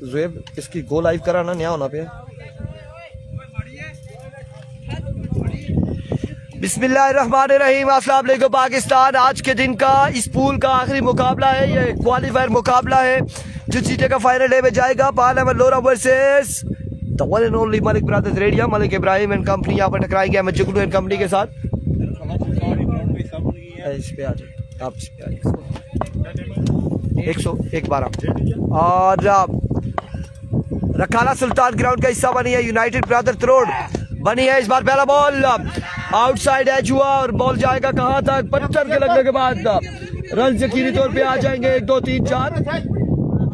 ज़ुएब इसकी go live कराना नया होना पे। बिस्मिल्लाहिर्रहमानिर्रहीम। अस्सलाम वालेकुम पाकिस्तान। आज के दिन का इस पूल का आखिरी मुकाबला है, ये क्वालिफायर मुकाबला है जो जीतेगा फाइनल डे में जाएगा। Parliament Lora versus the one and only Malik brothers रेडिया, मलिक इब्राहिम एंड कंपनी यहाँ पर टकराएंगे अहमद जुगनू एंड कंपनी के साथ। इस पे आ जाए आप, इस पे आइए। 101-12 और रखाला सुल्तान ग्राउंड का हिस्सा बनी है यूनाइटेड ब्रदर्स रोड बनी है। इस बार पहला बॉल आउटसाइड एज हुआ और बॉल जाएगा कहां तक? पत्थर के लगने के बाद रन यकीनी तौर पे आ जाएंगे। 1 2 3 4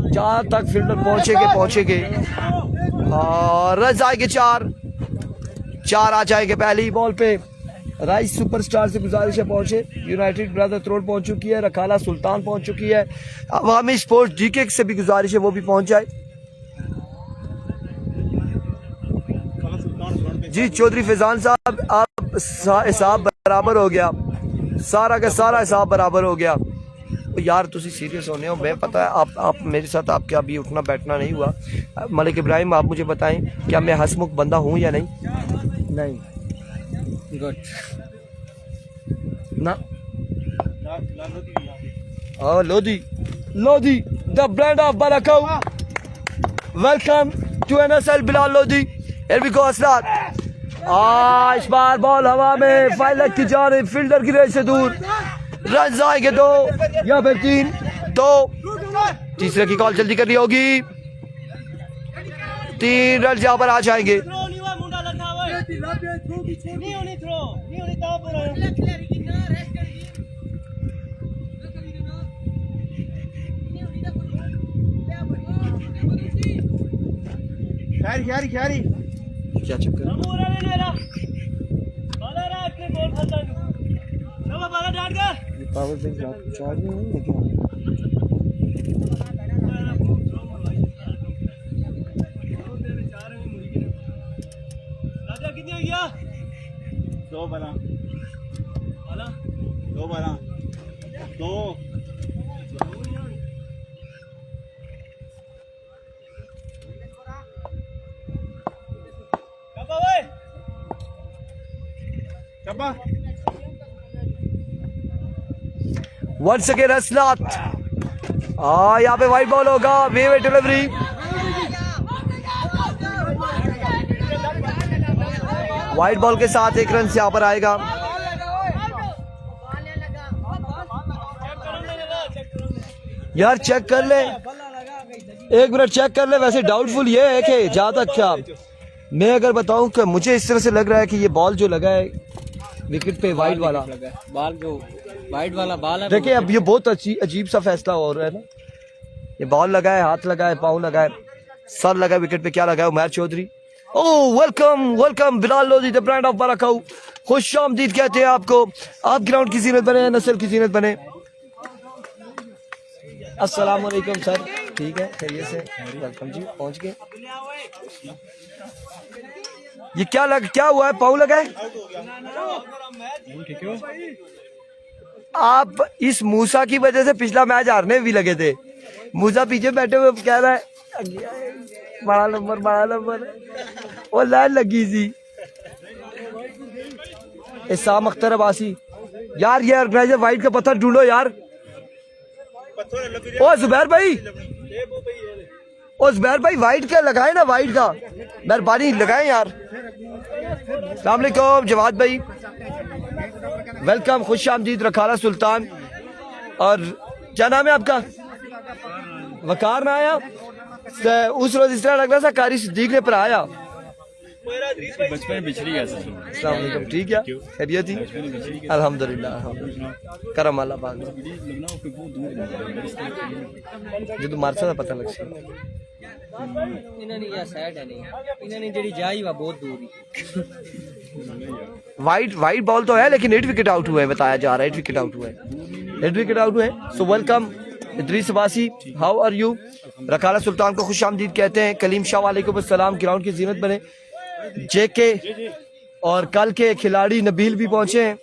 जहां तक फील्डर पहुंचेंगे और रन आएंगे 4 आ जाएंगे पहली बॉल पे। राइस सुपरस्टार से गुजारिश है पहुंचे। यूनाइटेड ब्रदर्स रोड पहुंच चुकी है, रखाला सुल्तान पहुंच चुकी है। अवामी स्पोर्ट्स डीके से भी गुजारिश है वो भी पहुंच जाए। जी चौधरी फैजान साहब, आप हिसाब बराबर हो गया, सारा का सारा हिसाब बराबर हो गया। यार तुसी सीरियस होने हो, मैं पता है आप मेरे साथ आपके अभी उठना बैठना नहीं हुआ। मलिक इब्राहिम आप मुझे बताएं क्या मैं हंसमुख बंदा हूं या नहीं? नहीं गुड ना। लोधी द ब्रांड ऑफ बालाकाऊ। Welcome to NSL Bilal Lodhi. Here we go Israr. इस बार बॉल हवा में, फाइलक की जानिब, फील्डर की रेस से दूर। रन आएंगे 2 या फिर 3। 2 तीसरे की कॉल जल्दी करनी होगी। 3 रन यहाँ पर आ जाएंगे। क्या चक्कर पावर बैंक चार्ज नहीं है क्या? राजा कितनी हो गया? 2 12 2 वंस अगेन असलात। यहाँ पे वाइट बॉल होगा, वेव डिलीवरी। वाइट बॉल के साथ 1 रन यहाँ पर आएगा। यार चेक कर ले, 1 मिनट चेक कर ले। वैसे डाउटफुल ये है कि जहाँ तक क्या मैं अगर बताऊं कि मुझे इस तरह से लग रहा है कि ये बॉल जो लगा है विकेट पे, वाइट वाला बॉल, जो वाइट वाला बॉल है। देखिए अब ये बहुत अजीब सा फैसला हो रहा है ना। ये बॉल लगा है, हाथ लगा है, पाँव लगा है, सर लगा है, विकेट पे क्या लगा है? Umair Chaudhry. Oh welcome Bilal Lodhi the brand of बालाकाऊ। खुश आमदीद कहते हैं आपको। आप ग्राउंड की जीनत बने, नस्ल की जीनत बने। अस्सलाम वालेकुम सर, ठीक है, खैरियत से? वेलकम जी, पहुंच गए। ये क्या हुआ है? पाँव लगा है? आप इस मूसा की वजह से पिछला मैच हारने भी लगे थे। मूसा पीछे बैठे हुए कह रहा है बड़ा नंबर वो लाइन लगी सी। इसाम अख्तर अब्बासी, यार ये ऑर्गेनाइजर वाइट का पत्थर ढूंढो यार। ओ जुबैर भाई वाइट का लगाए ना, वाइट का मेहरबानी लगाए यार। अस्सलाम वालेकुम जवाद भाई, वेलकम, खुश आमदीद रखाला सुल्तान। और क्या नाम है आपका? वकार ना आया उस रोज इस तरह लग रहा था कारी सिद्दीक ने पर आया। बचपन में बिछड़ी गया। अस्सलाम वालेकुम, ठीक है, खैरियत ही? अल्हम्दुलिल्लाह, करम अल्लाह पाक। जो तो मारसा का पता लग सी वाइट बॉल तो है लेकिन 8 विकेट आउट हुआ है, बताया जा रहा है 8 विकेट आउट हुआ है। 8 विकेट आउट हुए। So welcome Idrees Abbasi, how are you? रखाला सुल्तान को खुश आमदीद कहते हैं। कलीम शाह वालेकुम अस्सलाम, ग्राउंड की जीनत बने। जेके और कल के खिलाड़ी नबील भी पहुंचे हैं।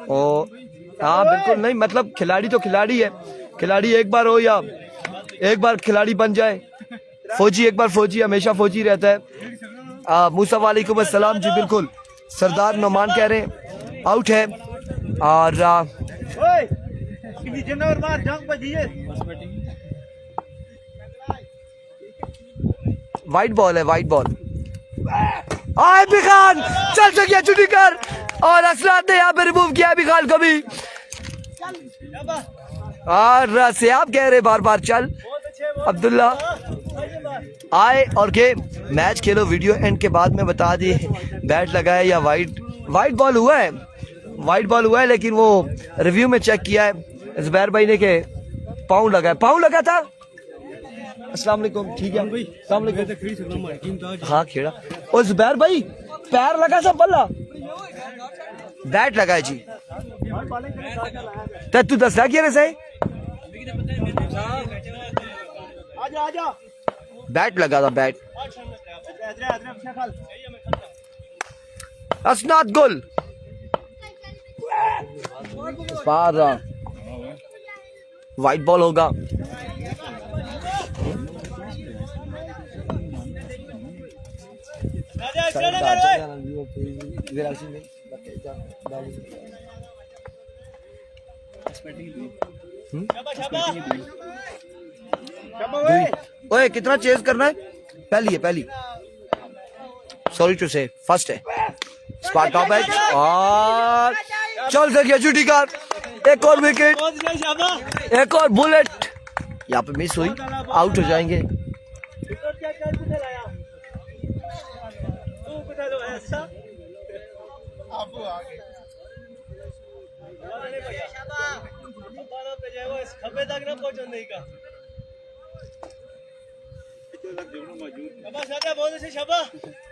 ओ हाँ बिल्कुल नहीं, मतलब खिलाड़ी तो खिलाड़ी है, खिलाड़ी एक बार हो या एक बार खिलाड़ी बन जाए, फौजी एक बार फौजी हमेशा फौजी रहता है। मूसा वालेकुम अस्सलाम जी, बिल्कुल सरदार नोमान कह रहे हैं आउट है। और वाइट बॉल है, वाइट बॉल। आए खान चल सकिया छुट्टी कर, और असलात ने यहाँ पे रिमूव किया खान को भी। और सियाब कह रहे बार बार चल अब्दुल्ला आए और के मैच खेलो, वीडियो एंड के बाद में बता दिए बैट लगा है या वाइट बॉल हुआ है, वाइट बॉल हुआ है, लेकिन वो रिव्यू में चेक किया है जुबैर भाई ने के पाँव लगा था। अस्सलाम वालेकुम, ठीक है अस्सलाम वालेकुम। हाँ खेड़ा और जुबैर भाई पैर लगा था, बल्ला बैट लगा है जी। तो तू दस लाख सही बैट लगा था, बैट असनाद गोल पार वाइट बॉल होगा। ओए कितना चेज करना है, पहली सॉरी टू से फर्स्ट है स्पॉट टॉप है। और चल सकिया छुट्टी कर, एक और विकेट, एक और बुलेट यहाँ पे मिस हुई, आउट हो जाएंगे।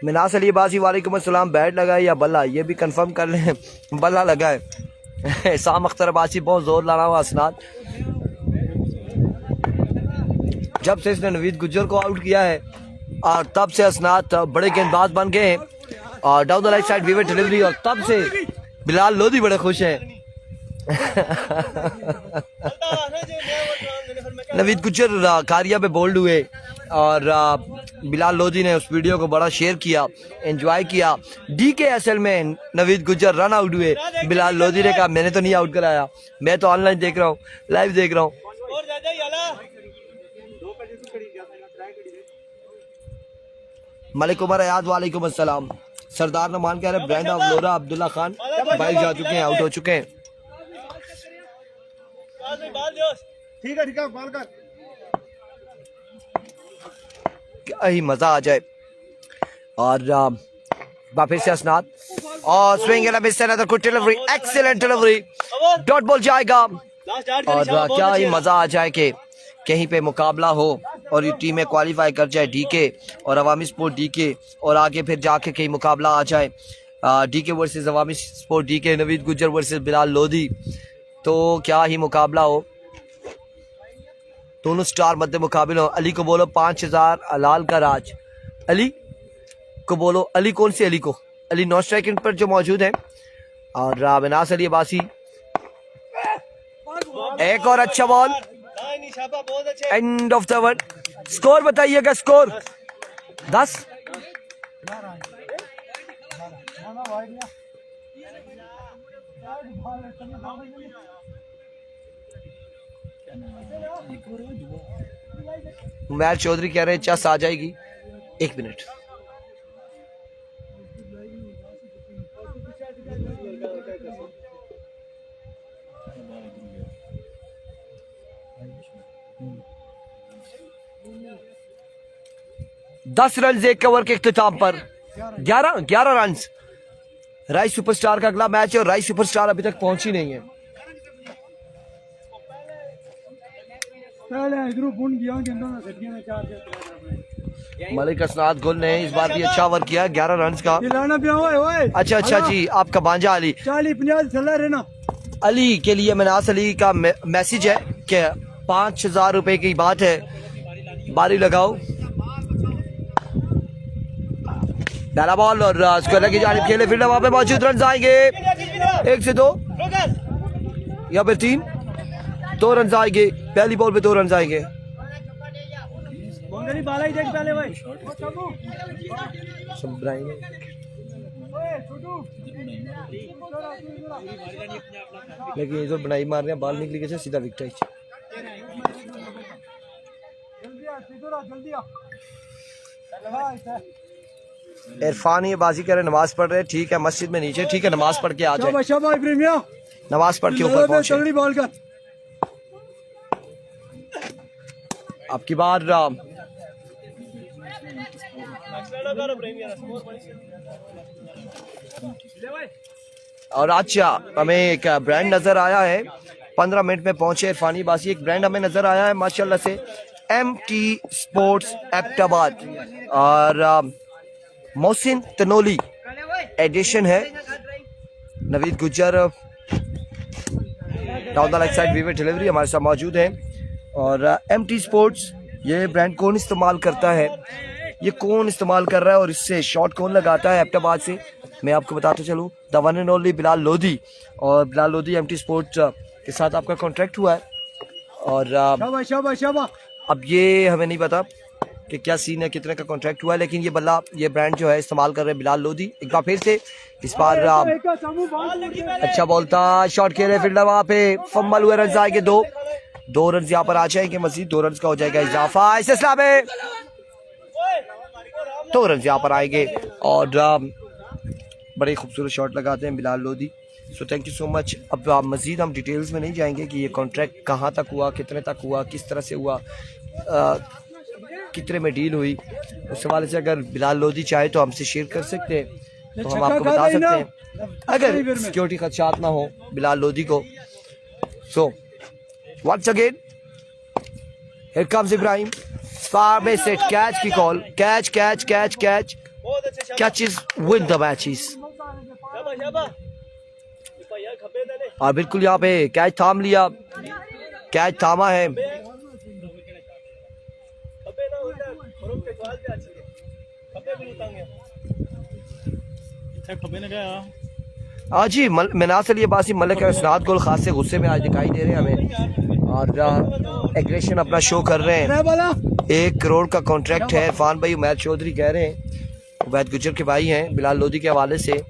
मिनास अली बासी वालेकुम अस्सलाम, बैट लगा है या बल्ला, ये भी कंफर्म कर लें बल्ला लगा है। साम अख्तर अब्बासी बहुत जोर ला रहा हुआ असनाद, जब से इसने नवीद गुज्जर को आउट किया है और तब से असनाद बड़े गेंदबाज बन गए हैं और डाउन द राइट साइड विवेट डिलीवरी, और तब से बिलाल लोधी बड़े खुश हैं। नवीद गुज्जर कारिया पे बोल्ड हुए और बिलाल लोधी ने उस वीडियो को बड़ा शेयर किया, एंजॉय किया। DKSL में नवीद गुज्जर रन आउट हुए, बिलाल लोधी ने कहा मैंने तो नहीं आउट कराया, मैं तो ऑनलाइन देख रहा हूँ, लाइव देख रहा हूँ। मलिक उमर अयाद वालेकुम अस्सलाम, सरदार नमान कह रहे ब्रांड ऑफ लोरा अब्दुल्ला खान बाइक जा चुके हैं, आउट हो चुके हैं। ठीक है बॉल कर, क्या ही मजा आ जाए। और वापस से असनाद और swing and miss another good delivery, excellent delivery, dot ball जाएगा। और क्या ही मजा आ जाए कि कहीं पे मुकाबला हो और ये टीमें क्वालिफाई कर जाए, DK और अवामी स्पोर्ट DK, और आगे फिर जाके कहीं मुकाबला आ जाए DK versus Awami sport DK, Naveed Gujjar versus Bilal Lodhi, तो क्या ही मुकाबला हो, दोनों स्टार मध्य मुकाबले हो। अली को बोलो 5000 अलाल का राज, अली को बोलो, अली कौन से अली को, अली नॉन स्ट्राइकिंग पर जो मौजूद है। और मिनास अली अब्बासी एक और अच्छा ball, and of the over. Score बताइएगा, स्कोर 10। उमैर चौधरी कह रहे हैं चस आ जाएगी, 1 मिनट। दस रन एक ओवर के इख्तिताम पर 11 रन। राइस सुपरस्टार का अगला मैच है और राइस सुपरस्टार अभी तक पहुंची नहीं है। मलिक असनाद गुल ने इस बार भी अच्छा ओवर किया, 11 रन का। अच्छा जी, आपका बांजा अली 40-50 अली के लिए मिनास अली का मैसेज है कि 5000 रुपए की बात है, बारी लगाओ। पहला बॉल और स्क्वायर की जानिब खेले फील्डर वहां पे मौजूद, रन आएंगे 1 से 2 या फिर 3, 2 रन आएंगे पहली बॉल पे, 2 रन आएंगे। बाउंड्री बाला ही देख पहले भाई। लेकिन इधर बनाई मार रहे हैं, बॉल निकली गई सीधा विकेट। इरफान ये बाजी कर रहे, नमाज पढ़ रहे, ठीक है मस्जिद में नीचे, ठीक है नमाज पढ़ के आ जाए, नमाज पढ़ के ऊपर पहुंचे। बॉल का आपकी बार और अच्छा हमें एक ब्रांड नजर आया है, 15 मिनट में पहुंचे इरफानी बासी, एक ब्रांड हमें नजर आया है माशाल्लाह से, MT स्पोर्ट्स एबटाबाद और मोहसिन तनोली एडिशन है। Naveed Gujjar down the leg side weaver delivery हमारे साथ मौजूद है। और MT स्पोर्ट्स ये ब्रांड कौन इस्तेमाल करता है, ये कौन इस्तेमाल कर रहा है और इससे शॉट कौन लगाता है एबटाबाद से, मैं आपको बताते चलूँ, the one and only Bilal Lodhi. और बिलाल लोधी MT स्पोर्ट्स के साथ आपका कॉन्ट्रैक्ट हुआ है। और अब ये हमें नहीं पता कि क्या सीन है, कितने का कॉन्ट्रैक्ट हुआ है, लेकिन ये ब्रांड जो है इस्तेमाल कर रहे हैं बिलाल लोधी। एक बार फिर से इस बार अच्छा बॉल था, शॉट खेले फील्डर वहां पे, फंबल हुए, रन आएंगे 2 रन यहाँ पर आ जाएंगे, मजीद 2 रन का हो जाएगा इजाफा। इस सिलसिला में 2 रन यहाँ पर आएंगे और बड़े खूबसूरत शॉट लगाते हैं Bilal Lodhi. So thank you so much. अब मजीद हम डिटेल्स में नहीं जाएंगे कि ये कॉन्ट्रैक्ट कहाँ तक हुआ, कितने तक हुआ, किस तरह से हुआ, कितने में डील हुई, उस हवाले से अगर बिलाल लोधी चाहे तो हमसे शेयर कर सकते हैं, तो हम आपको बता सकते हैं अगर सिक्योरिटी खदशात ना हो बिलाल लोधी को। So once again here comes Ibrahim, फार में सेट, कैच की call, catch catches win the matches. और बिल्कुल यहाँ पे कैच थाम लिया, कैच थामा है। आज ही मिनासर ये बासी मलिक असनाद गोल खास से गुस्से में आज दिखाई दे रहे हैं हमें और एग्रेशन अपना शो कर रहे हैं। 1 करोड़ का कॉन्ट्रैक्ट है, इरफान भाई उमैद चौधरी कह रहे हैं, उमैद गुज्जर के भाई हैं बिलाल लोधी के हवाले से।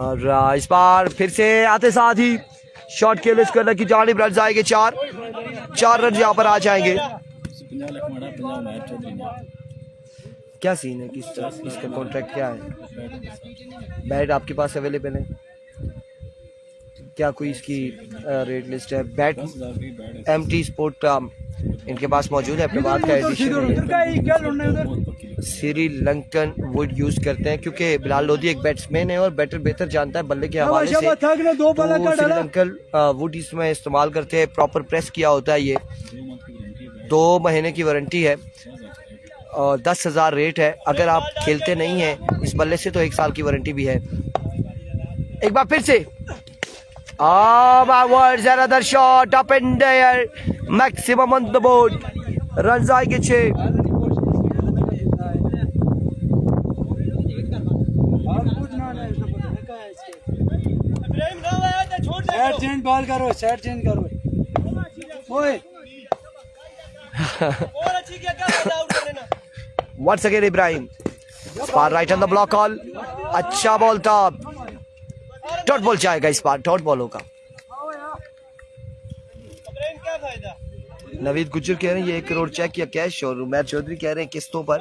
और इस बार फिर से आते साथ ही शॉट खेले स्क्वायर की जानिब, रन आएंगे 4 रन यहाँ पर आ जाएंगे। क्या सीन है, किस तरह इसका कॉन्ट्रैक्ट क्या है, बैट आपके पास अवेलेबल है क्या, कोई इसकी रेट लिस्ट है? बैट MT स्पोर्ट इनके पास मौजूद है, अपने बात का एडिशन श्रीलंकन वुड यूज करते हैं क्योंकि बिलाल लोधी एक बैट्समैन है और बैटर बेहतर जानता है बल्ले के हवाले से, तो श्रीलंकन वुड इसमें इस्तेमाल करते हैं। प्रॉपर प्रेस किया होता है, ये 2 महीने की वारंटी है और 10,000 रेट है। अगर आप खेलते नहीं हैं इस बल्ले से तो 1 साल की वारंटी भी है। एक बार फिर से another shot up in there, maximum on the board, run आएंगे 6। बॉल करो, सेट चेंज करो। Once again Ibrahim, far right on the block call, अच्छा बॉल था, डॉट बॉल जाएगा इस बार, डॉट बॉल होगा। नवीद गुज्जर कह रहे हैं ये 1 करोड़ चेक या कैश, और उमैद चौधरी कह रहे हैं किस्तों पर।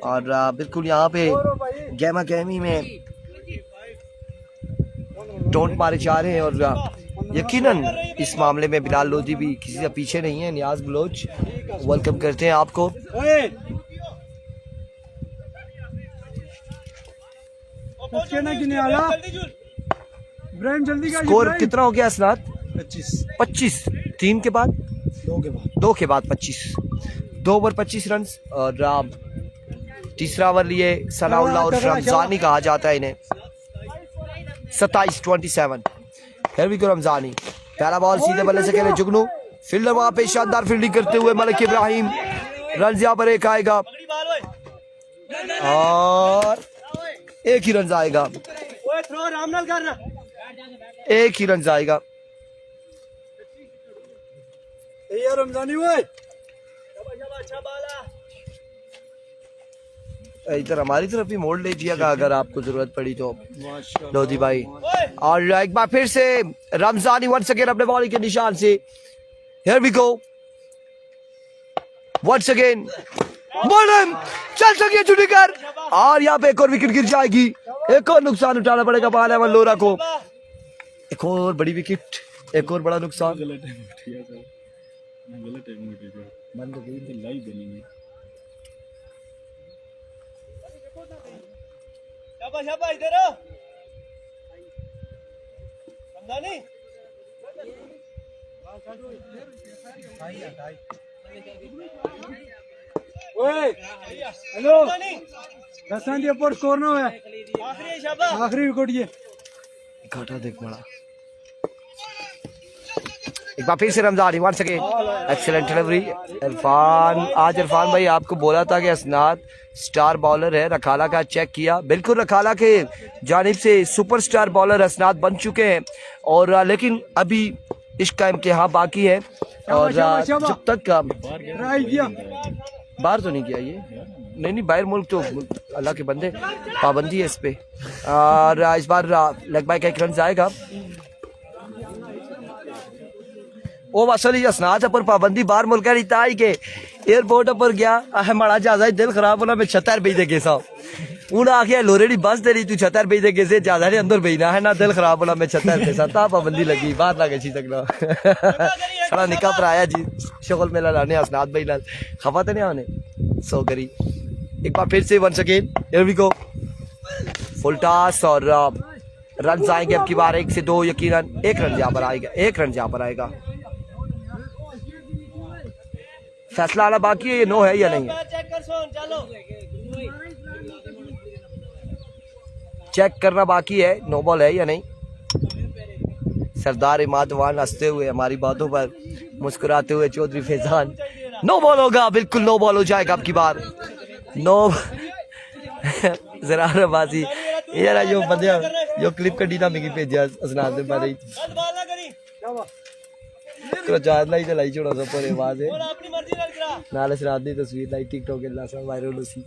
और बिल्कुल यहाँ पे गहमा गहमी में टोंट मारे जा रहे हैं और यकीनन इस मामले में बिलाल लोधी भी किसी से पीछे नहीं है। नियाज बलोच वेलकम करते हैं आपको। स्कोर कितना हो गया असनाद? 25 3 के बाद 2 के बाद 25, 2 ओवर 25 रन। और तीसरा ओवर लिए सनाउल्लाह और रमजानी कहा जाता है इन्हें। 27-27 फिर भी रमजानी, पहला बॉल सीधे बल्ले से खेले जुगनू, फील्डर वहां पे शानदार फील्डिंग करते हुए मलिक इब्राहिम, रन यहाँ पर 1 आएगा। और एक ही रन आएगा, ओए थ्रो आराम नाल करना। एक ही रन आएगा। ए यार रमजानी ओए इधर हमारी तरफ भी मोड़ लीजिएगा अगर आपको जरूरत पड़ी तो लोधी भाई। और एक बार फिर से रमजानी वंस अगेन अपने बॉलिंग के निशान से। Here we go once again, बॉलम चल सके छुट्टी कर, और यहाँ पे एक और विकेट गिर जाएगी। एक और नुकसान उठाना पड़ेगा बाल अहमद लोरा को। एक और बड़ी विकेट, एक और बड़ा नुकसान। शाबाश इधर आओ रमजानी। ओए हेलो दसान जी ऊपर स्कोर ना हुआ आखिरी शाबाश आखिरी विकेट ये घाटा देख बड़ा। एक बार फिर से Ramzani once again, excellent delivery Irfan. आज इरफान भाई आपको बोला था कि असनाद स्टार बॉलर है, रखाला का चेक किया, बिल्कुल रखाला के जानिब से सुपरस्टार बॉलर असनाद बन चुके हैं। और लेकिन अभी इसका इम्तिहान बाकी है, और जब तक का बाहर तो नहीं किया ये, नहीं बाहर मुल्क तो अल्लाह के बंदे पाबंदी है इस पे। और इस बार लेग बाय का एक रन आएगा। वो असली असनाद पर पाबंदी बाहर मुल्क रिताई के एयरपोर्ट पर गया हमारा ज्यादा दिल खराब होना, मैं 76 रुपये दे के साहब उन्हें आखिया लोरेडी बस दे रही तू 76 रुपये दे के से ज्यादा नहीं अंदर भेजना है ना, दिल खराब होना मैं 76 रुपये साथ पाबंदी लगी बाहर ना गई तक ना सारा निकाह पर आया जी शगल मेला लाने असनाद भाई लाल खफा तो नहीं आने सो करी। एक बार फिर से once again here we go full toss, और रन आएंगे अब की बार 1 से 2 यकीनन। एक रन यहाँ पर आएगा, एक रन यहाँ पर आएगा। फैसला आना बाकी है, ये नो है या नहीं है, चेक करना बाकी है, नो बॉल है या नहीं। सरदार इमादवान हंसते हुए हमारी बातों पर मुस्कुराते हुए चौधरी फैजान, नो बॉल होगा, बिल्कुल नो बॉल हो जाएगा अब की बार। नो जरा बाजी यार जो बंदे जो क्लिप कटी ना मिगी भेजा असनाद ने मैंने जाद लाई चलाई छोड़ा सा पर आवाज है नाल असनाद की तस्वीर लाई टिकटॉक के लासा वायरल हो सी।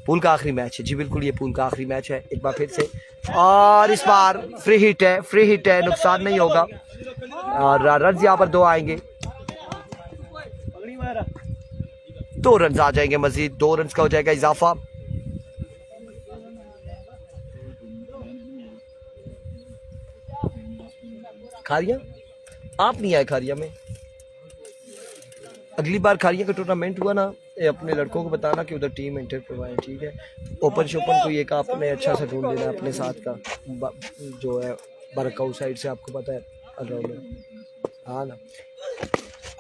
पूल का आखिरी मैच है जी, बिल्कुल ये पूल का आखिरी मैच है। एक बार फिर से, और इस बार फ्री हिट है, फ्री हिट है, नुकसान नहीं होगा, और रन यहाँ पर 2 आएंगे, 2 रन आ जाएंगे, मजीद 2 रन का हो जाएगा इजाफा। खारिया आप नहीं आए खारिया में, अगली बार खारिया का टूर्नामेंट हुआ ना, अपने लड़कों को बताना कि उधर टीम एंटर करवाएं, ठीक है। ओपन शोपन को एक आपने अच्छा सा ढूंढ लेना अपने साथ का जो है बरकाऊ साइड से, आपको पता है हाँ ना।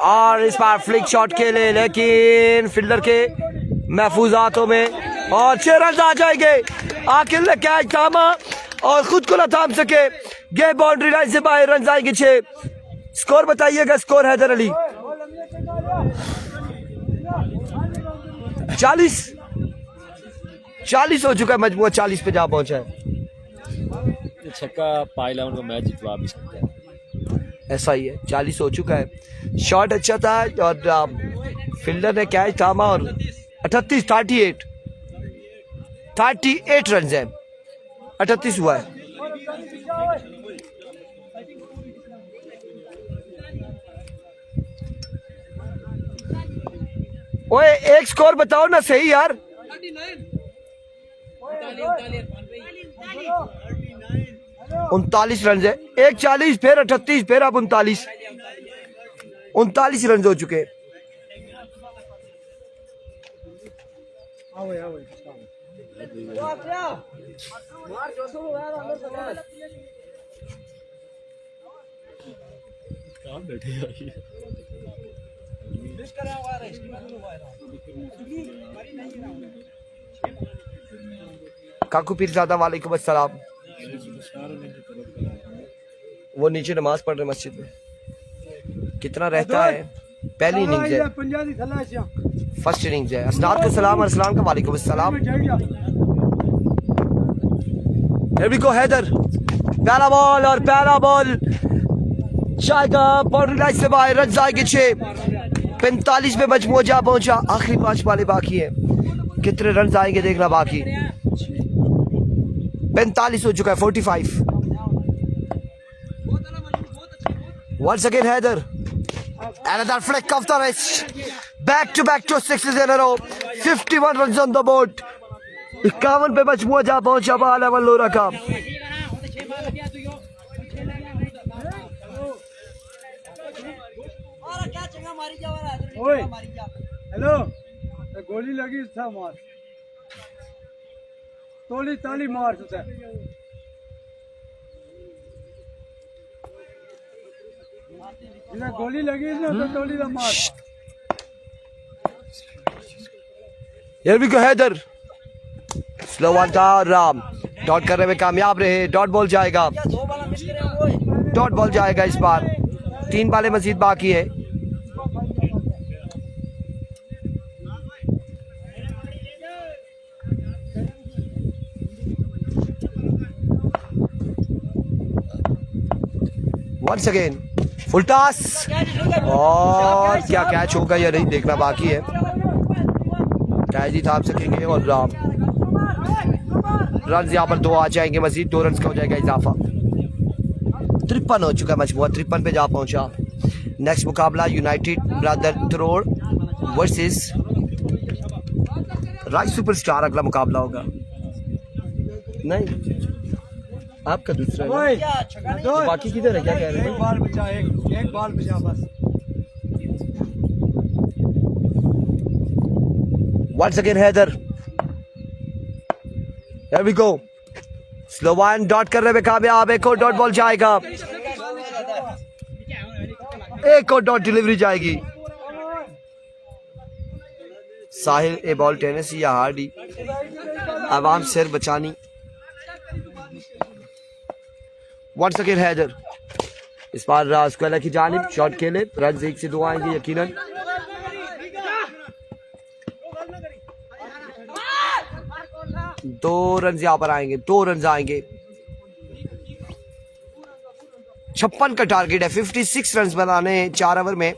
और इस बार फ्लिक शॉट खेले लेकिन फील्डर के महफूज हाथों में, और 6 रन आ जाएंगे। आखिर ने कैच थामा और खुद को ना थाम सके, गेम बाउंड्री लाइन से बाहर, रन आएंगे 6। स्कोर बताइएगा, स्कोर हैदर अली 40 हो चुका है, मजबूर 40 पे जा पहुंचा है। छक्का पाइला उनको मैच जितवा भी सकते हैं, ऐसा ही है, 40 हो चुका है। शॉट अच्छा था और फील्डर ने कैच थामा, और 38 रन है, 38 हुआ है। ओए एक स्कोर बताओ ना सही यार। 39 रन है, एक 40 फिर 38 फिर अब 39 रन हो चुके। काकू पीरजादा वालेकुम अस्सलाम। वो नीचे नमाज पढ़ रहे मस्जिद में। कितना रहता है? पहली इनिंग्स है, फर्स्ट इनिंग्स है। असनाद को सलाम और सलाम का वालेकुम अस्सलाम। Here we go, हैदर, पहला बॉल और पहला बॉल जाएगा बाउंड्री लाइन से बाहर। रन जाएंगे 6। 45 में मजमू जा पहुंचा। आखिरी 5 बालें बाकी है, कितने रन आएंगे देखना बाकी। 45 हो चुका है, 45। Once again Haider, another flick of the wrist, back to back to 6s in a row, 51 runs on the board। 51 पे मजमू जा पहुंचा बाला लोरा का। ओए हेलो, गोली लगी था मार, तोली ताली मार तुझे। जिन्हें गोली लगी ना तो तोली दा मार। Here we go, Haider, slow one था और डॉट करने में कामयाब रहे। डॉट बॉल जाएगा, डॉट बॉल जाएगा इस बार। 3 बालें मजीद बाकी है। Once again, फुल टॉस, और क्या कैच होगा या नहीं देखना बाकी है। कैच ही थाम सकेंगे और रन यहाँ पर 2 आ जाएंगे मजीद। 2 रन का हो जाएगा इजाफा। 53 हो चुका है मजमूआ, 53 पे जा पहुंचा। नेक्स्ट मुकाबला यूनाइटेड ब्रदर त्रोड़ वर्सेस राइस सुपरस्टार अगला मुकाबला होगा। नहीं, आपका दूसरा है ना? तो बाकी किधर है, क्या कह रहे हैं? एक बाल बचा, एक बाल बचा बस। Once again Haider, here we go, slow one, dot करने में कामयाब। एक और डॉट बॉल जाएगा, एक और डॉट डिलीवरी जाएगी। साहिल ए बॉल टेनिस या हार्डी, आवाम सिर बचानी। Once again हैदर, इस बार स्क्वायर की जानिब शॉट खेले। रन 1 से 2 आएंगे यकीनन। दो रन यहाँ पर आएंगे, 2 रन आएंगे। 56 का टारगेट है, 56 रन बनाने 4 ओवर में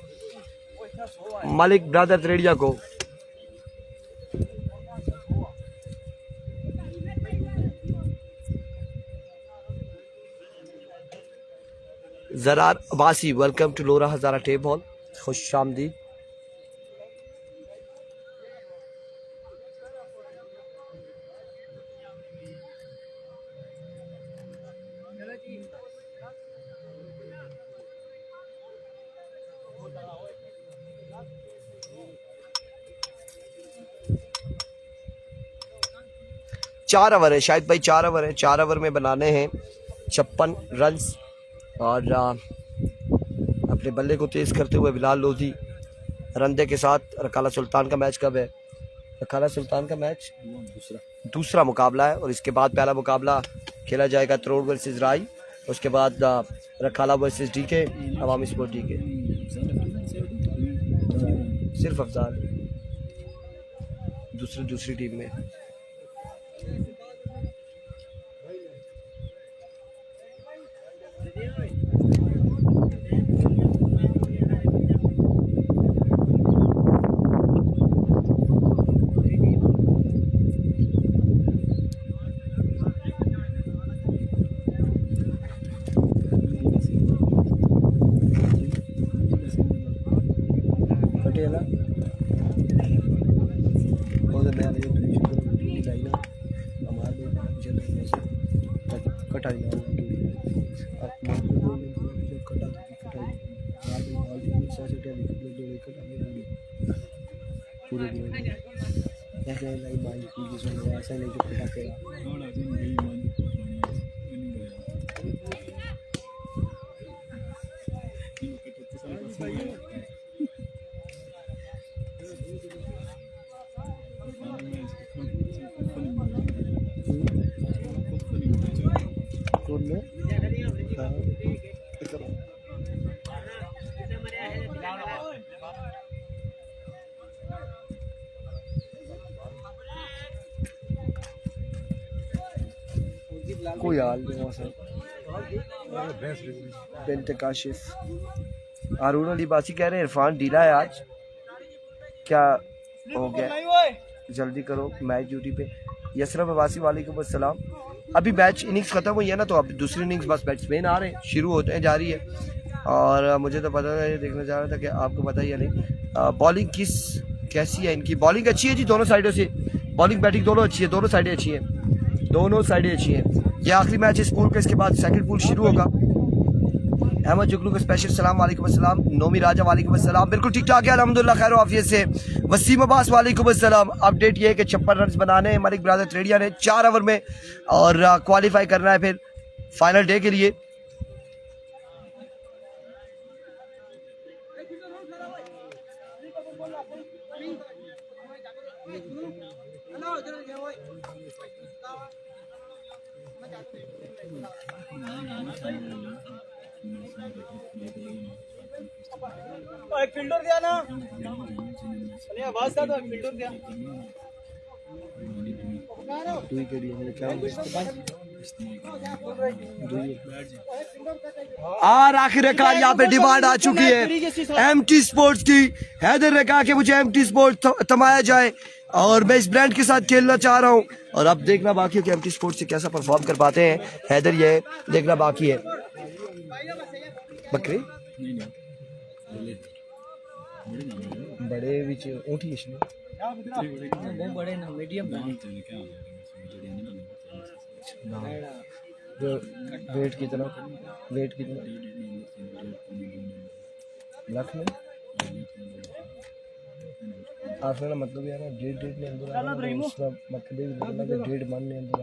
मलिक ब्रदर त्रेडिया को। Zarar Abbasi, welcome to Lora Hazara tape hall, खुश आमदीद। चार ओवर है शायद भाई, 4 ओवर है। 4 ओवर में बनाने हैं 56 रन। और अपने बल्ले को तेज करते हुए बिलाल लोधी रंदे के साथ। रकाला सुल्तान का मैच कब है? रकाला सुल्तान का मैच दूसरा मुकाबला है, और इसके बाद पहला मुकाबला खेला जाएगा त्रोड़ वर्सेस राई। उसके बाद रकाला वर्सेस डीके, अवामी स्पोर्ट डीके। सिर्फ अफजाल दूसरी टीम में। कोई हाल नहीं मौसम बिनते काशिफ। हारून अली बासी कह रहे हैं इरफान ढीला है आज, क्या हो गया, जल्दी करो मैच ड्यूटी पे। यसरफ अब्बासी वालेकुम अस्सलाम। अभी मैच इनिंग्स ख़त्म हुई है ना, तो अब दूसरी इनिंग्स बस बैट्समैन आ रहे हैं, शुरू होते हैं, जा रही है। और मुझे तो पता है, देखना चाह रहा था कि आपको पता ही है नहीं। बॉलिंग कैसी है इनकी? बॉलिंग अच्छी है जी, दोनों साइडों से बॉलिंग बैटिंग दोनों अच्छी है, दोनों साइडें अच्छी हैं, दोनों साइडें अच्छी हैं। ये आखिरी मैच है इस पूल का, इसके बाद सेकंड पूल शुरू होगा। अहमद जुगलू का स्पेशल सलाम वालेकुम अस्सलाम। नोमी राजा वालेकुम अस्सलाम। बिल्कुल ठीक ठाक है अल्हम्दुलिल्लाह, खैर आफियत से। वसीम अब्बास वालेकुम अस्सलाम। अपडेट ये है कि 56 रन बनाने हैं मलिक ब्रदर त्रेडिया ने 4 ओवर में, और क्वालिफाई करना है फिर फाइनल डे के लिए। एक फील्डर दिया ना, आवाज था तो एक फील्डर दिया। और आखिरकार यहाँ पे डिमांड आ चुकी है एमटी स्पोर्ट्स की। हैदर ने कहा कि मुझे एमटी स्पोर्ट्स थमाया जाए और मैं इस ब्रांड के साथ खेलना चाह रहा हूँ। और अब देखना बाकी है कि एमटी स्पोर्ट्स से कैसा परफॉर्म कर पाते हैं हैदर, ये देखना बाकी है। बकरे बड़े विच ऊँटी इसमें बहुत बड़े ना, मीडियम वेट कितना लाख में आपने ना मतलब यार डेढ़ ने अंदर उसका मतलब 1.5 मन ने अंदर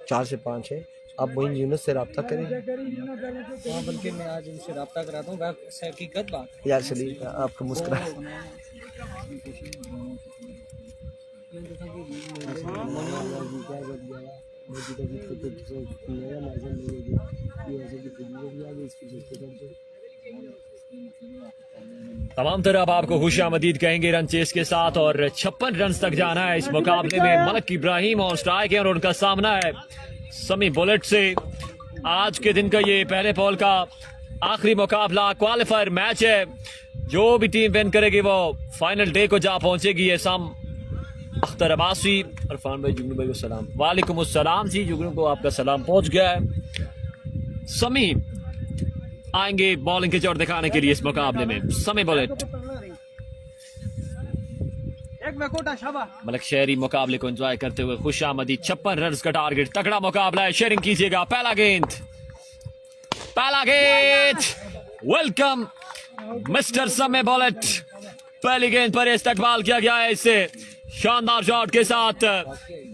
4 से 5 है। आप मोइन यूनुस से रब्ता करें। हाँ, बल्कि मैं आज उनसे रब्ता कराता हूँ, हकीकत बात यार सलीम आपका मुस्कुरा तमाम तरफ आपको खुशामदीद कहेंगे रन चेस के साथ, और 56 रन तक जाना है इस मुकाबले में। मलिक इब्राहिम और स्ट्राइक है, और उनका सामना है समी बुलेट से। आज के दिन का ये पहले पॉल का आखिरी मुकाबला क्वालिफायर मैच है। जो भी टीम विन करेगी वो फाइनल डे को जा पहुंचेगी। ये सम अख्तर अब्बासी, इरफान भाई, जुगनू भाई को सलाम। वालेकुम अस्सलाम जी, जुगनू को आपका सलाम पहुंच गया है। समी आएंगे बॉलिंग के जोर दिखाने के लिए इस मुकाबले में। समी बुलेट मलिक शहरी मुकाबले को एंजॉय करते हुए खुशामदी। 56 रन का टारगेट, तगड़ा मुकाबला है। शेयरिंग कीजिएगा। पहला गेंद वेलकम मिस्टर समी बुलेट। पहली गेंद पर इस्तेमाल किया गया है इससे शानदार शॉट के साथ।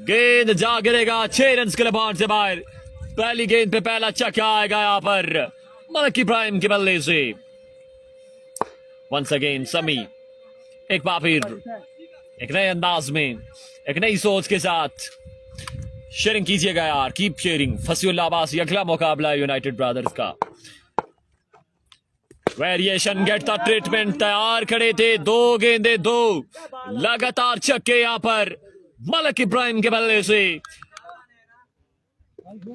गेंद जा गिरेगा 6 रन के लिए से बाहर। पहली गेंद पे पहला छक्का आएगा यहाँ पर मलिक इब्राहिम के बल्ले से। वंस अगेन समी एक बार फिर एक नए अंदाज में, एक नई सोच के साथ शेयरिंग कीजिएगा यार, कीप शेयरिंग। फसीउल्लाह अब्बासी, अगला मुकाबला यूनाइटेड ब्रदर्स का। वेरिएशन गेट द ट्रीटमेंट, तैयार खड़े थे। 2 गेंदे 2 लगातार छक्के यहाँ पर मलिक इब्राहिम के बल्ले से।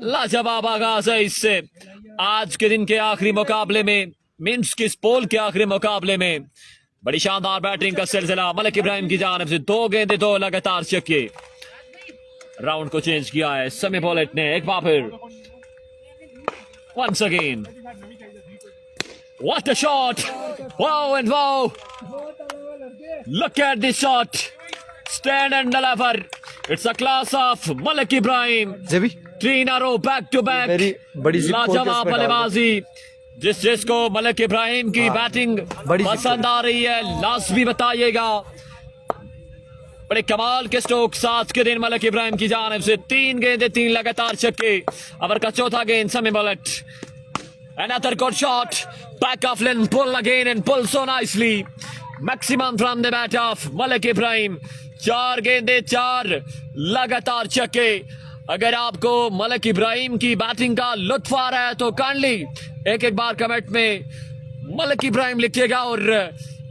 लाजवाब आगाज है इससे आज के दिन के आखिरी मुकाबले में, मींस किस पोल के आखिरी मुकाबले में। बड़ी शानदार बैटिंग का सिलसिला मलिक इब्राहिम की जानिब से। 2 गेंदे 2 लगातार छक्के। राउंड को चेंज किया है समी बुलेट ने एक बार फिर। Once again what a shot, wow and wow, look at this shot, stand and deliver. It's a class of Malik Ibrahim. 3 in a row back to back, लाजवाब बल्लेबाजी। जिसको मलिक इब्राहिम की बैटिंग पसंद आ रही है लास्ट भी बताइएगा। बड़े कमाल के स्ट्रोक्स आज के दिन मलिक इब्राहिम की जानिब से। 3 गेंदे 3 लगातार छक्के। ओवर का चौथा गेंद समी bullet, another good shot, back off lane, pull again and pull so nicely, maximum from the bat of Malik Ibrahim. 4 गेंदे 4 लगातार छक्के। अगर आपको मलिक इब्राहिम की बैटिंग का लुत्फ आ रहा है तो काइंडली एक बार कमेंट में मलिक इब्राहिम लिखिएगा और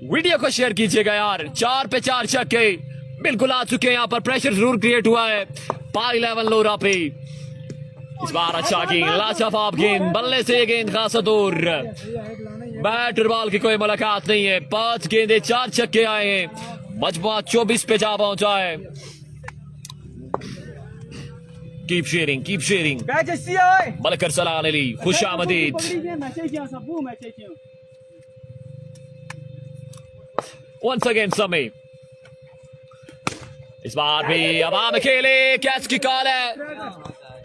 वीडियो को शेयर कीजिएगा यार। 4 पे 4 छक्के, बिल्कुल आ चुके हैं यहाँ पर, प्रेशर जरूर क्रिएट हुआ है पाई लेवल लोरा पे। इस बार अच्छा गेंद, लाजवाब गेंद, बल्ले से ये गेंद खासा दूर, बैट और बॉल की कोई मुलाकात नहीं है। 5 गेंदे 4 छक्के आए हैं, मजमुआ 24 पे जा पहुंचा है। Keep sharing, keep sharing. Malak Arsalan Ali, खुश आमदीद। Once again Sami, इस बार भी हवा में खेले, कैच की कॉल है,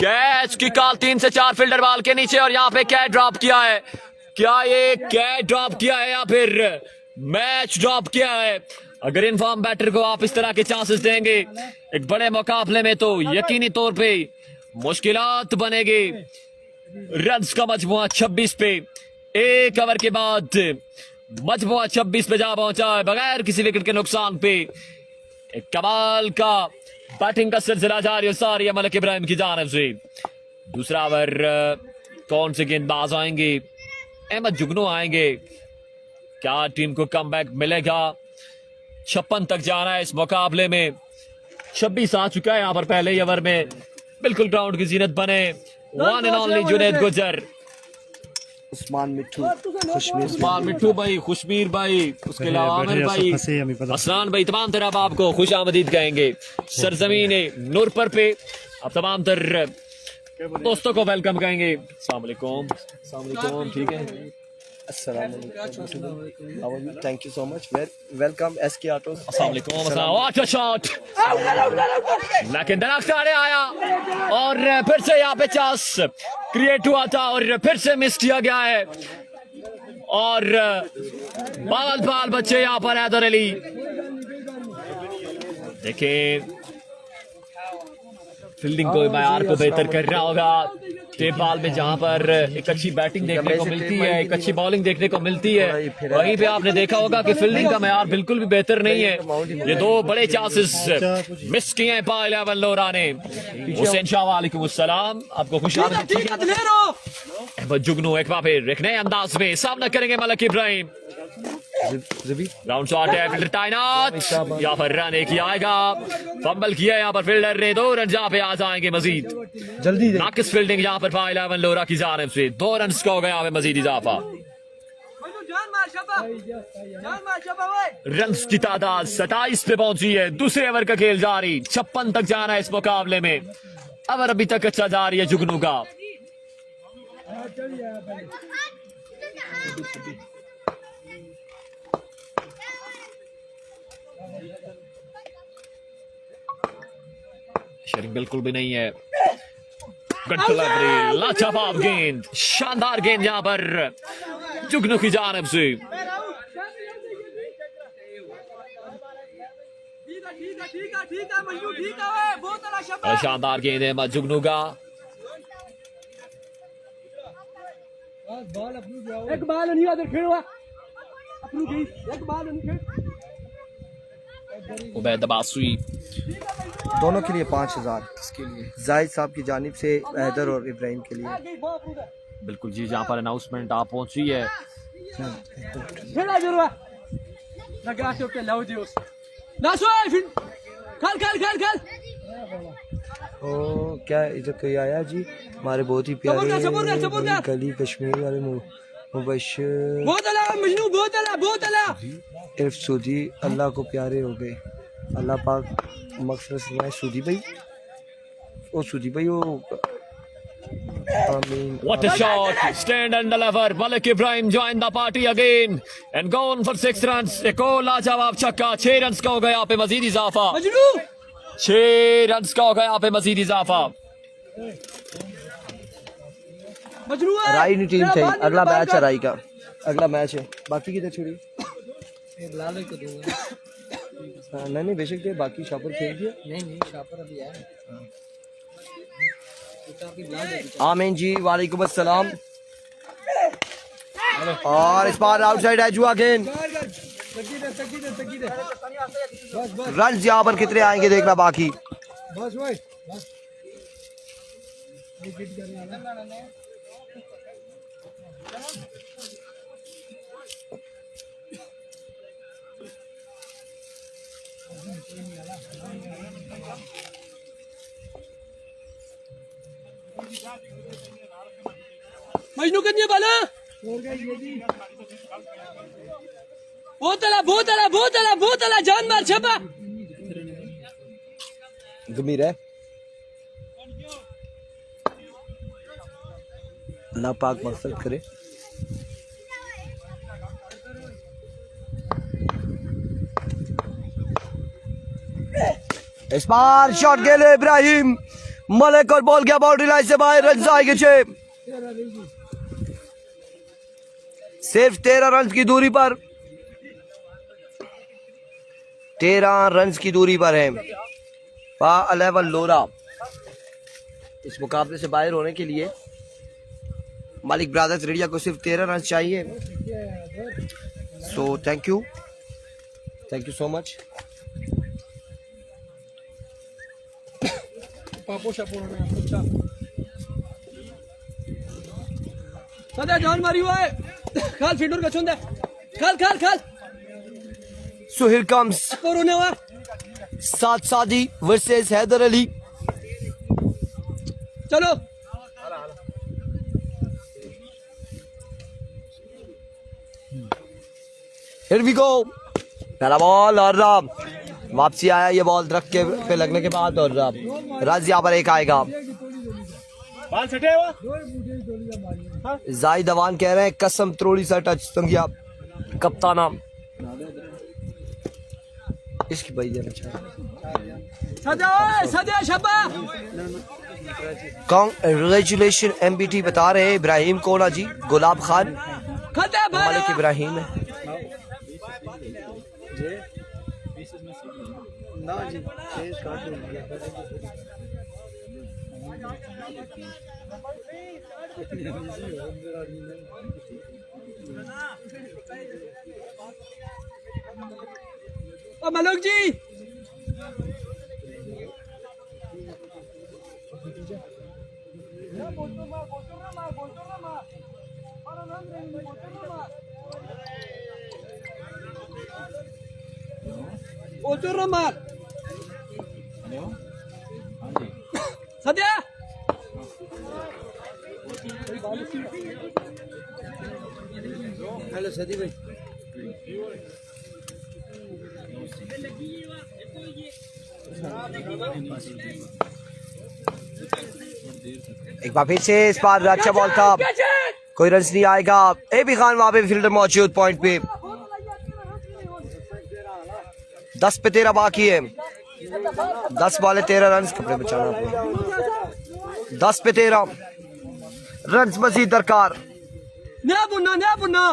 कैच की कॉल। 3 से 4 फील्डर बॉल के नीचे और यहाँ पे कैच ड्रॉप किया है। क्या ये कैच ड्रॉप किया है या फिर मैच ड्रॉप किया है? अगर इनफॉर्म बैटर को आप इस तरह के चांसेस देंगे एक बड़े मुकाबले में तो यकीनी तौर पे मुश्किलात बनेगी। रन्स का मजमुआ 26 पे, 1 ओवर के बाद मजमुआ 26 पे जा पहुंचा है बगैर किसी विकेट के नुकसान पे। एक कमाल का बैटिंग का सिलसिला जारी है सारी मलिक इब्राहिम की जानिब से। दूसरा ओवर कौन से गेंदबाज आएंगे? अहमद जुगनू आएंगे। क्या टीम को कमबैक मिलेगा? 56 तक जाना है इस मुकाबले में। 26 आ चुका है यहाँ पर पहले ही ओवर में, बिल्कुल ग्राउंड की जीनत बने। वन एंड ओनली जुनैद गुजर, उस्मान मिट्टू, खुशमीर, उस्मान मिट्टू भाई, खुशमीर भाई, उसके अलावा आमिर भाई, असलान भाई, तमाम तरह आपको खुश आमदीद कहेंगे सरजमीन नूरपर पे। अब तमाम तर दोस्तों को वेलकम कहेंगे। अस्सलाम वालेकुम, ठीक है, thank you so much, welcome SK autos. अस्सलाम वालेकुम। व्हाट अ शॉट, लेकिन दरख्तारे आया और फिर से यहाँ पे चांस क्रिएट हुआ था और फिर से मिस किया गया है। और बाल बच्चे यहाँ पर हैदर अली, देखिए फील्डिंग को मैयार को बेहतर करना होगा। टेप बॉल में जहां पर एक अच्छी बैटिंग देखने को मिलती है, एक अच्छी बॉलिंग देखने को मिलती है, वहीं पे आपने देखा होगा कि फील्डिंग का मैयार बिल्कुल भी बेहतर नहीं है। ये 2 बड़े चांसेस मिस किए हैं पाई लेवल लोरा ने। हुसैन शाह वालेकुम अस्सलाम, आपको खुशामदीद। अहमद जुगनू एक बार फिर एक नए अंदाज में सामना करेंगे मलिक इब्राहिम। राउंड शॉट है, फील्डर तैनात, यहाँ पर रन एक ही आएगा। फंबल किया यहाँ पर फील्डर ने, 2 रन जहाँ पे आ जाएंगे मजीद। जल्दी नाकिस फील्डिंग यहाँ पर पाई लेवल लोरा की जानिब से। 2 रन का हो गया मजीद इजाफा। रन्स की तादाद 27 पे पहुंची है। दूसरे ओवर का खेल जारी, 56 तक जाना है इस मुकाबले में। ओवर अभी तक अच्छा जारी है जुगनू का। शेयरिंग बिल्कुल भी नहीं है। गुड डिलीवरी, लाजवाब गेंद, शानदार गेंद यहाँ पर जुगनू की जानिब से। शानदार गेंद है जुगनू का। एक बाल नहीं आदर खेल हुआ अपनी गई, एक बाल नहीं खेल। उबैद अब्बासी दोनों के लिए 5000, इसके लिए जाहिद साहब की जानिब से हैदर और इब्राहिम के लिए। बिल्कुल जी, जहाँ पर अनाउंसमेंट आप पहुंची है। ओ क्या इधर कोई आया जी, हमारे बहुत ही प्यारे गली कश्मीर वाले मुबशर इर्फ सूदी अल्लाह को प्यारे हो गए। अल्लाह पाक मगफिरत फरमाए सूदी भाई, ओ सूदी भाई, ओ आमीन। What a shot! Stand and deliver. Malik Ibrahim joined the party again and gone for 6 runs. एक और लाजवाब छक्का, 6 रन का हो गया यहाँ पे मजीद इजाफा। 6 रन का हो गया यहाँ पे मजीद इजाफा। राई नहीं टीम चाहिए, अगला मैच है राई का, अगला मैच है। बाकी किधर छोड़ी? नहीं बेशक दे, बाकी शापर खेल दिया। नहीं शापर अभी है। आमीन जी, वालेकुम अस्सलाम। और इस बार आउटसाइड है जुआ गेंद। रन यहाँ पर कितने आएंगे देखना बाकी। मजनू कितनी बाला बोतला जान मार छपा गंभीर है अल्लाह पाक मगफिरत करे। इस बार शॉट के लिए इब्राहिम मलिक और बॉल गया बाउंड्री लाइन से बाहर। रन आएंगे 6, सिर्फ 13 रन की दूरी पर, 13 रन की दूरी पर है अलेवन लोरा। इस मुकाबले से बाहर होने के लिए मलिक ब्रदर्स रेडिया को सिर्फ 13 रन चाहिए। So thank you so much. सदा जान मारी हुआ है खाल फीडर का चुंदा खाल सो हियर कम्स कोरोना हुआ साद सादी वर्सेस हैदर अली। चलो हियर वी गो। पहला बॉल और वापसी आया ये बॉल दरख्त के पे लगने के बाद और रज यहाँ पर एक आएगा। जाहिद अवान कह रहे हैं कसम थोड़ी सा टच संज्ञा कप्ताना इसकी भाई देना सदा शबा कांग्रेचुलेशन एमबीटी बता रहे हैं इब्राहिम को ना जी गुलाब खान खता मलिक इब्राहिम है। मलक जी सद्या हेलो सदी भाई एक बार फिर से इस बार अच्छा बॉल था कोई रन नहीं आएगा। ए बी खान वहां पे फील्डर मौजूद पॉइंट पे 10 पे 13 बाकी है 10 बॉले 13 रन कपड़े बचाना आपने 10 पे 13 रन मजीद दरकार। नया बुन्ना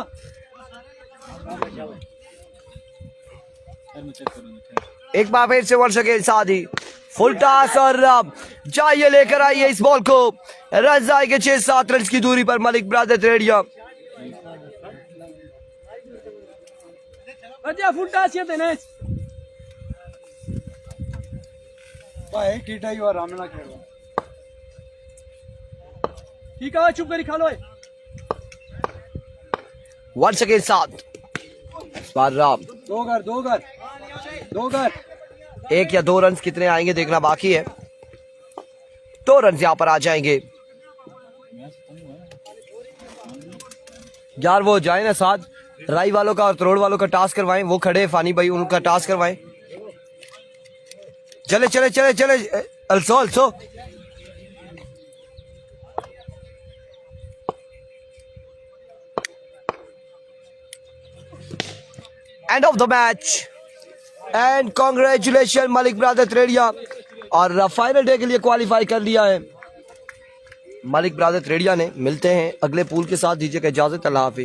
एक बार फिर से वर्ष के सादी फुल टॉस और चाहिए लेकर आइए इस बॉल को। रन आएंगे 6-7 रन की दूरी पर मलिक ब्रदर्स रेडिया। अच्छा फुल टॉस ये देने भाई टीटाई और रामना खेल ठीक है चुप करी खा लो वर्ष के साथ इस बार दो घर 1 या 2 रन कितने आएंगे देखना बाकी है। 2 रन यहाँ पर आ जाएंगे यार। वो जाए ना साथ राई वालों का और तरोड़ वालों का टास्क करवाएं। वो खड़े फानी भाई उनका टास्क करवाएं। चले also end of the match and congratulation Malik brothers रेडिया और फाइनल डे के लिए क्वालिफाई कर लिया है मलिक ब्रदर्स रेडिया ने। मिलते हैं अगले पूल के साथ, दीजिएगा इजाजत, अल्लाह हाफिज।